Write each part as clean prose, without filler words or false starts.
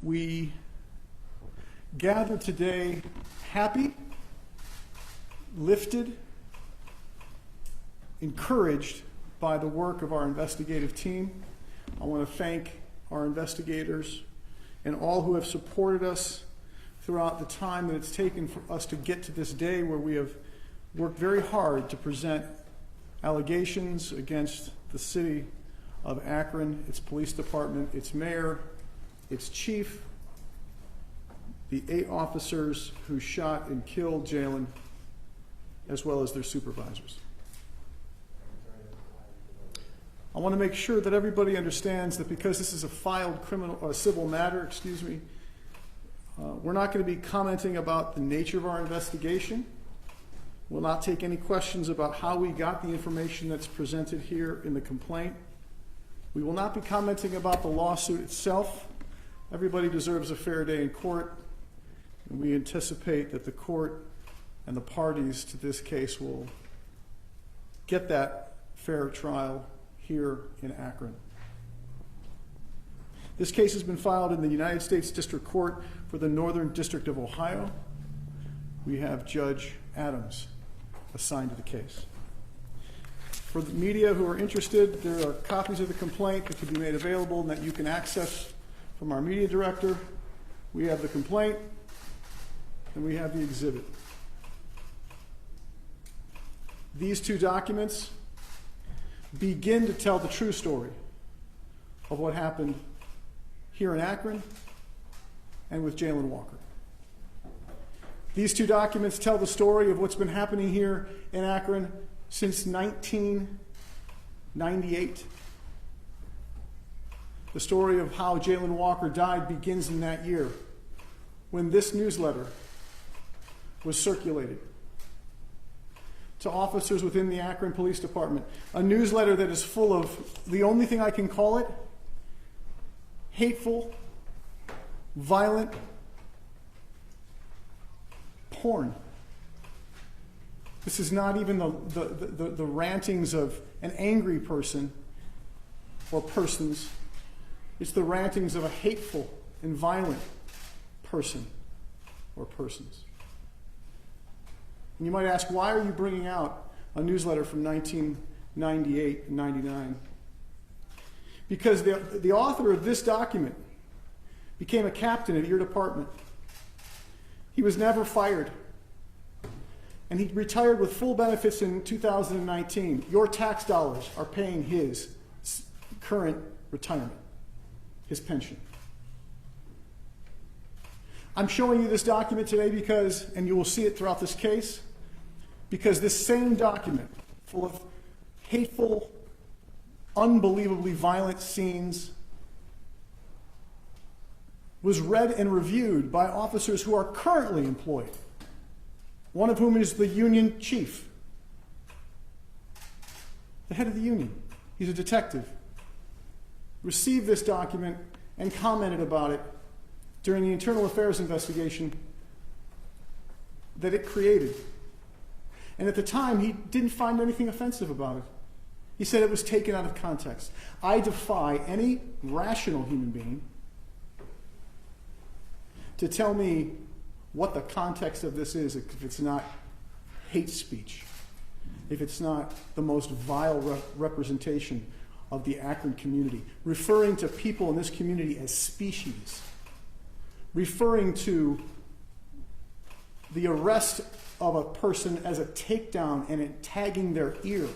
We gather today happy, lifted, encouraged by the work of our investigative team. I want to thank our investigators and all who have supported us throughout the time that it's taken for us to get to this day, where we have worked very hard to present allegations against the city of Akron, its police department, its mayor, its chief, the 8 officers who shot and killed Jayland, as well as their supervisors. I want to make sure that everybody understands that because this is a filed civil matter, we're not going to be commenting about the nature of our investigation. We'll not take any questions about how we got the information that's presented here in the complaint. We will not be commenting about the lawsuit itself. Everybody deserves a fair day in court, and we anticipate that the court and the parties to this case will get that fair trial here in Akron. This case has been filed in the United States District Court for the Northern District of Ohio. We have Judge Adams assigned to the case. For the media who are interested, there are copies of the complaint that can be made available and that you can access from our media director. We have the complaint and we have the exhibit. These 2 documents begin to tell the true story of what happened here in Akron and with Jayland Walker. These 2 documents tell the story of what's been happening here in Akron since 1998. The story of how Jayland Walker died begins in that year, when this newsletter was circulated to officers within the Akron Police Department. A newsletter that is full of, the only thing I can call it, hateful, violent porn. This is not even the rantings of an angry person or persons. It's the rantings of a hateful and violent person or persons. And you might ask, why are you bringing out a newsletter from 1998 and 99? Because the author of this document became a captain at your department. He was never fired. And he retired with full benefits in 2019. Your tax dollars are paying his current retirement, his pension. I'm showing you this document today because, and you will see it throughout this case, because this same document, full of hateful, unbelievably violent scenes, was read and reviewed by officers who are currently employed, one of whom is the union chief, the head of the union. He's a detective. Received this document and commented about it during the internal affairs investigation that it created. And at the time, he didn't find anything offensive about it. He said it was taken out of context. I defy any rational human being to tell me what the context of this is if it's not hate speech, if it's not the most vile representation of the Akron community, referring to people in this community as species, referring to the arrest of a person as a takedown and it tagging their ear,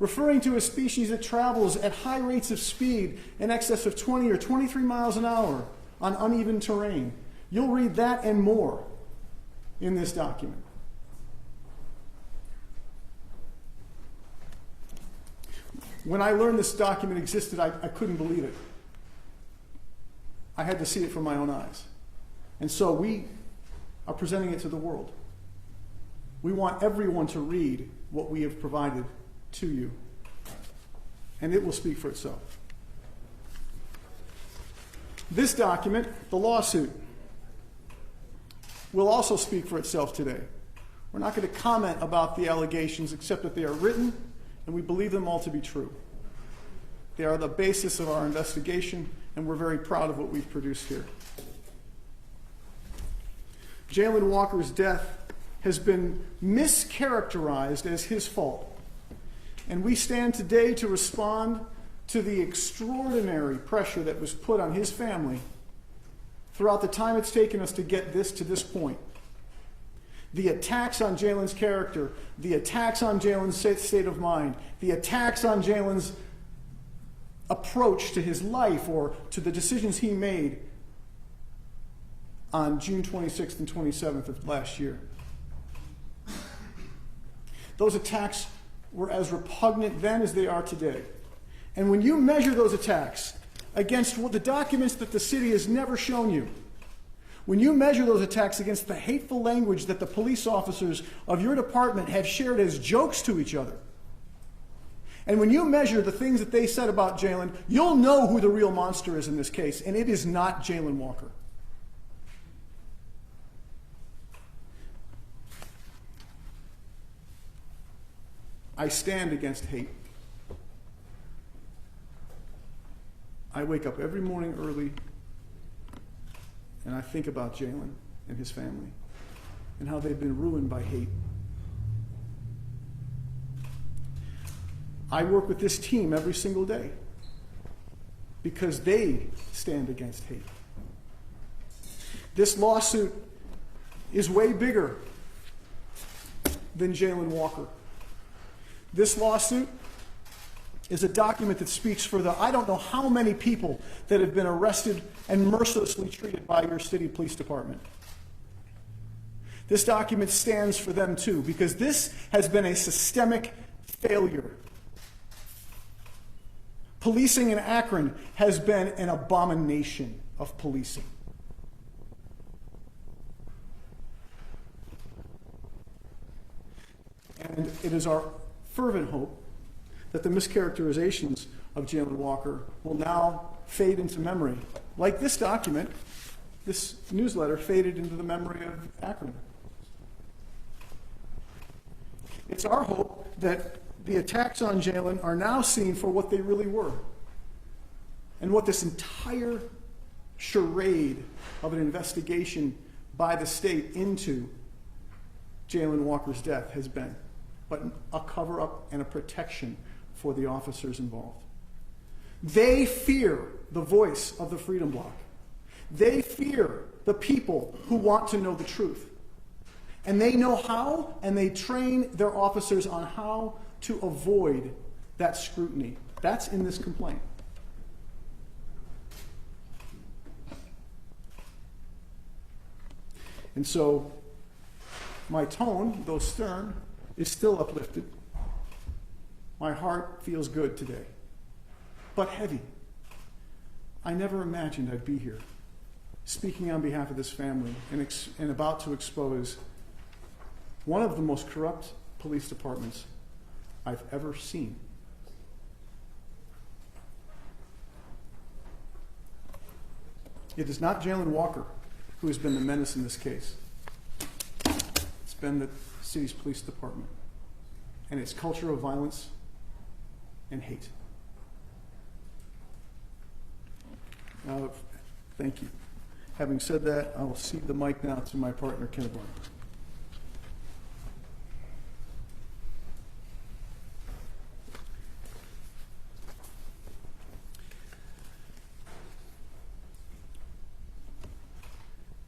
referring to a species that travels at high rates of speed in excess of 20 or 23 miles an hour on uneven terrain. You'll read that and more in this document. When I learned this document existed, I couldn't believe it. I had to see it from my own eyes. And so we are presenting it to the world. We want everyone to read what we have provided to you, and it will speak for itself. This document, the lawsuit, will also speak for itself today. We're not going to comment about the allegations except that they are written and we believe them all to be true. They are the basis of our investigation and we're very proud of what we've produced here. Jayland Walker's death has been mischaracterized as his fault. And we stand today to respond to the extraordinary pressure that was put on his family throughout the time it's taken us to get this to this point. The attacks on Jayland's character, the attacks on Jayland's state of mind, the attacks on Jayland's approach to his life or to the decisions he made on June 26th and 27th of last year. Those attacks were as repugnant then as they are today. And when you measure those attacks against the documents that the city has never shown you, when you measure those attacks against the hateful language that the police officers of your department have shared as jokes to each other, and when you measure the things that they said about Jayland, you'll know who the real monster is in this case, and it is not Jayland Walker. I stand against hate. I wake up every morning early and I think about Jayland and his family and how they've been ruined by hate. I work with this team every single day because they stand against hate. This lawsuit is way bigger than Jayland Walker. This lawsuit is a document that speaks for the I don't know how many people that have been arrested and mercilessly treated by your city police department. This document stands for them too, because this has been a systemic failure. Policing in Akron has been an abomination of policing. And it is our fervent hope that the mischaracterizations of Jayland Walker will now fade into memory, like this document, this newsletter faded into the memory of Akron. It's our hope that the attacks on Jayland are now seen for what they really were, and what this entire charade of an investigation by the state into Jayland Walker's death has been, but a cover-up and a protection for the officers involved. They fear the voice of the Freedom Bloc. They fear the people who want to know the truth. And they know how, and they train their officers on how to avoid that scrutiny. That's in this complaint. And so, my tone, though stern, is still uplifted. My heart feels good today, but heavy. I never imagined I'd be here, speaking on behalf of this family and about to expose one of the most corrupt police departments I've ever seen. It is not Jayland Walker who has been the menace in this case. It's been the city's police department and its culture of violence and hate. Thank you. Having said that, I will cede the mic now to my partner, Kenneth Barnes.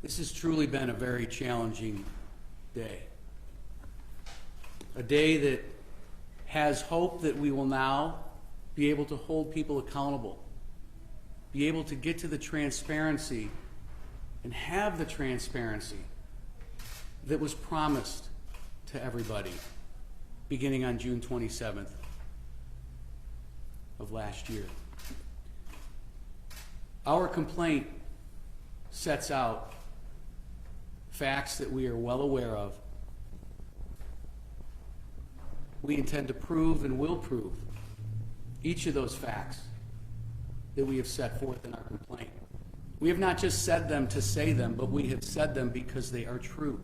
This has truly been a very challenging day. A day that has hope that we will now be able to hold people accountable, be able to get to the transparency and have the transparency that was promised to everybody beginning on June 27th of last year. Our complaint sets out facts that we are well aware of. We intend to prove and will prove each of those facts that we have set forth in our complaint. We have not just said them to say them, but we have said them because they are true.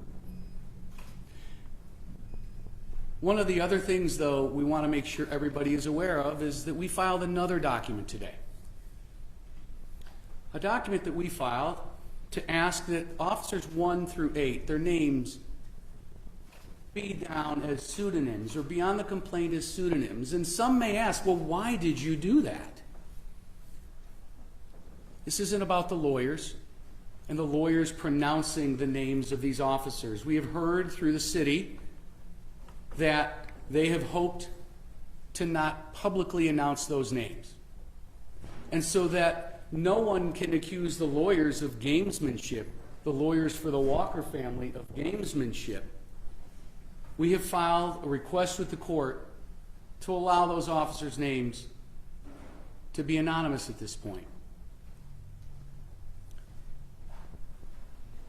One of the other things, though, we want to make sure everybody is aware of is that we filed another document today. a document that we filed to ask that officers 1 through 8, their names be down as pseudonyms or be on the complaint as pseudonyms. And some may ask, well, why did you do that? This isn't about the lawyers and the lawyers pronouncing the names of these officers. We have heard through the city that they have hoped to not publicly announce those names. And so that no one can accuse the lawyers of gamesmanship, the lawyers for the Walker family of gamesmanship. We have filed a request with the court to allow those officers' names to be anonymous at this point.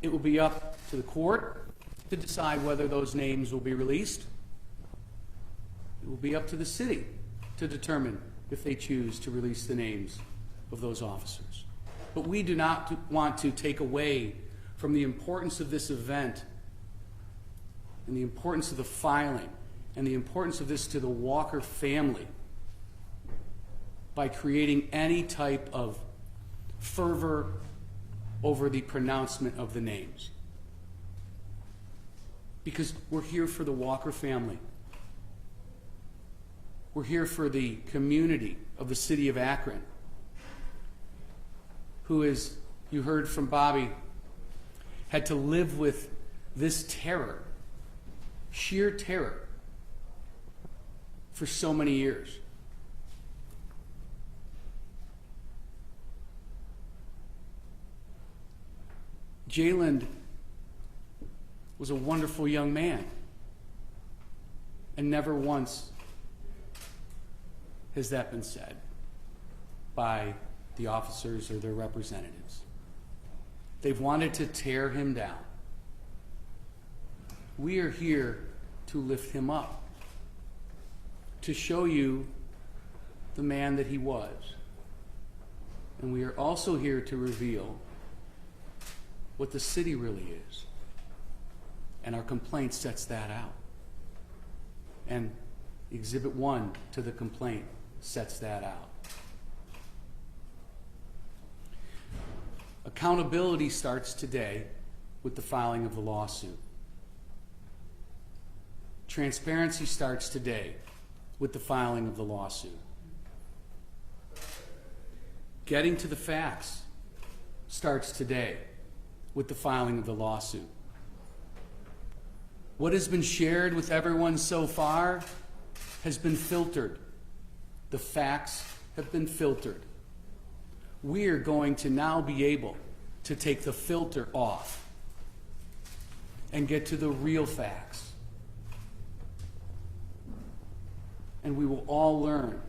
It will be up to the court to decide whether those names will be released. It will be up to the city to determine if they choose to release the names of those officers. But we do not want to take away from the importance of this event and the importance of the filing and the importance of this to the Walker family by creating any type of fervor over the pronouncement of the names. Because we're here for the Walker family. We're here for the community of the city of Akron, who, as you heard from Bobby, had to live with this terror, sheer terror, for so many years. Jayland was a wonderful young man, and never once has that been said by the officers or their representatives. They've wanted to tear him down. We are here to lift him up, to show you the man that he was. And we are also here to reveal what the city really is. And our complaint sets that out. And Exhibit 1 to the complaint sets that out. Accountability starts today with the filing of the lawsuit. Transparency starts today with the filing of the lawsuit. Getting to the facts starts today with the filing of the lawsuit. What has been shared with everyone so far has been filtered. The facts have been filtered. We are going to now be able to take the filter off and get to the real facts. And we will all learn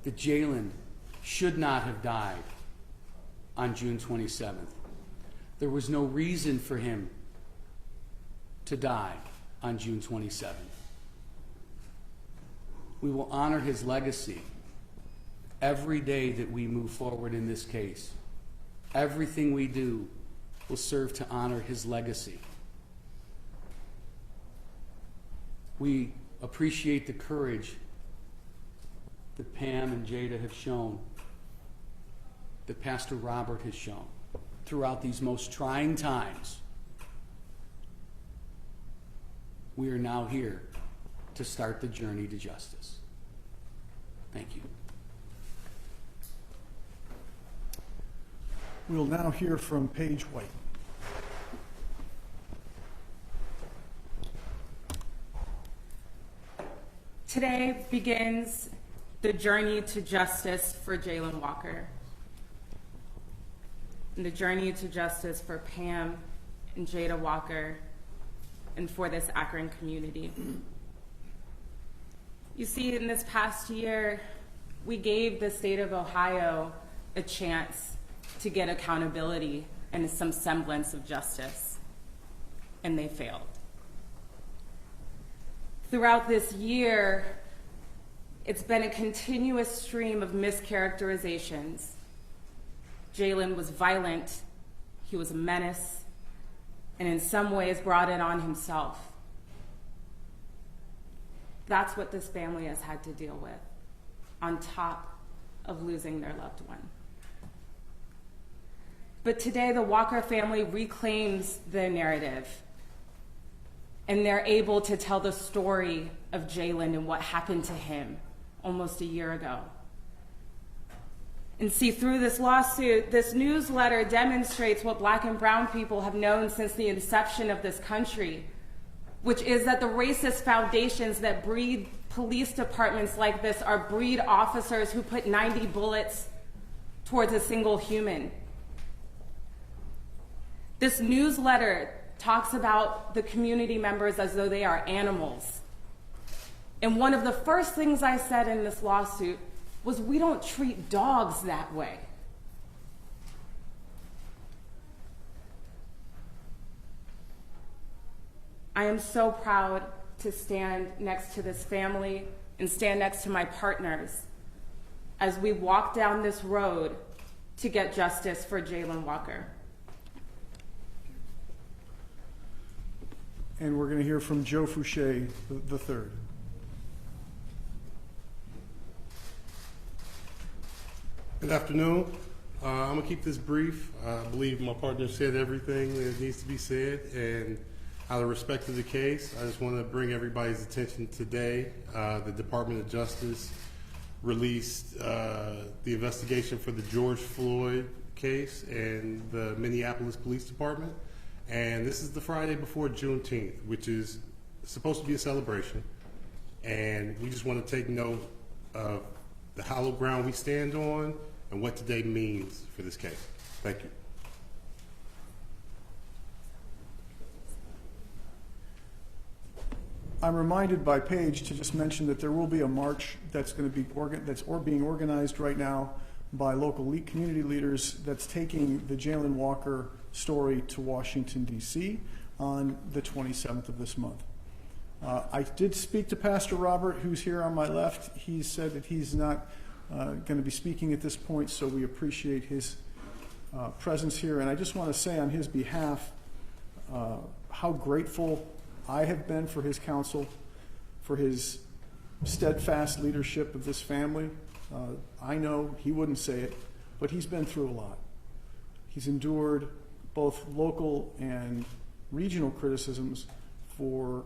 that Jayland should not have died on June 27th. There was no reason for him to die on June 27th. We will honor his legacy every day that we move forward in this case. Everything we do will serve to honor his legacy. We appreciate the courage that Pam and Jada have shown, that Pastor Robert has shown throughout these most trying times. We are now here to start the journey to justice. Thank you. We'll now hear from Paige White. Today begins the journey to justice for Jayland Walker, and the journey to justice for Pam and Jada Walker, and for this Akron community. You see, in this past year, we gave the state of Ohio a chance to get accountability and some semblance of justice, and they failed. Throughout this year, it's been a continuous stream of mischaracterizations. Jayland was violent, he was a menace, and in some ways brought it on himself. That's what this family has had to deal with, on top of losing their loved one. But today, the Walker family reclaims the narrative, and they're able to tell the story of Jayland and what happened to him almost a year ago. And see, through this lawsuit, this newsletter demonstrates what Black and brown people have known since the inception of this country, which is that the racist foundations that breed police departments like this are breed officers who put 90 bullets towards a single human. This newsletter talks about the community members as though they are animals. And one of the first things I said in this lawsuit was, we don't treat dogs that way. I am so proud to stand next to this family and stand next to my partners as we walk down this road to get justice for Jayland Walker. And we're going to hear from Joe Fouché the third. Good afternoon. I'm going to keep this brief. I believe my partner said everything that needs to be said, and out of respect to the case, I just want to bring everybody's attention today. The Department of Justice released the investigation for the George Floyd case and the Minneapolis Police Department, and this is the Friday before Juneteenth, which is supposed to be a celebration, and we just want to take note of the hallowed ground we stand on and what today means for this case. Thank you. I'm reminded by Paige to just mention that there will be a march that's going to be being organized right now by local community leaders that's taking the Jayland Walker story to Washington, D.C. on the 27th of this month. I did speak to Pastor Robert, who's here on my left. He said that he's not going to be speaking at this point, so we appreciate his presence here. And I just want to say on his behalf how grateful I have been for his counsel, for his steadfast leadership of this family. I know he wouldn't say it, but he's been through a lot. He's endured both local and regional criticisms for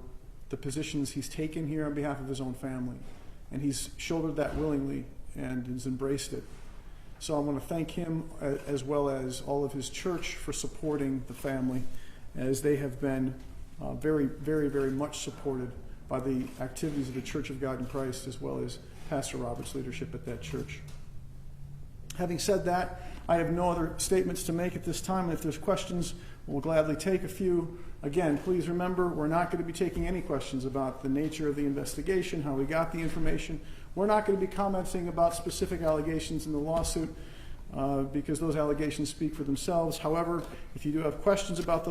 the positions he's taken here on behalf of his own family, and he's shouldered that willingly and has embraced it. So I want to thank him as well as all of his church for supporting the family, as they have been very, very, very much supported by the activities of the Church of God in Christ, as well as Pastor Robert's leadership at that church. Having said that, I have no other statements to make at this time, and if there's questions, we'll gladly take a few. Again, please remember, we're not going to be taking any questions about the nature of the investigation, how we got the information. We're not going to be commenting about specific allegations in the lawsuit because those allegations speak for themselves. However, if you do have questions about those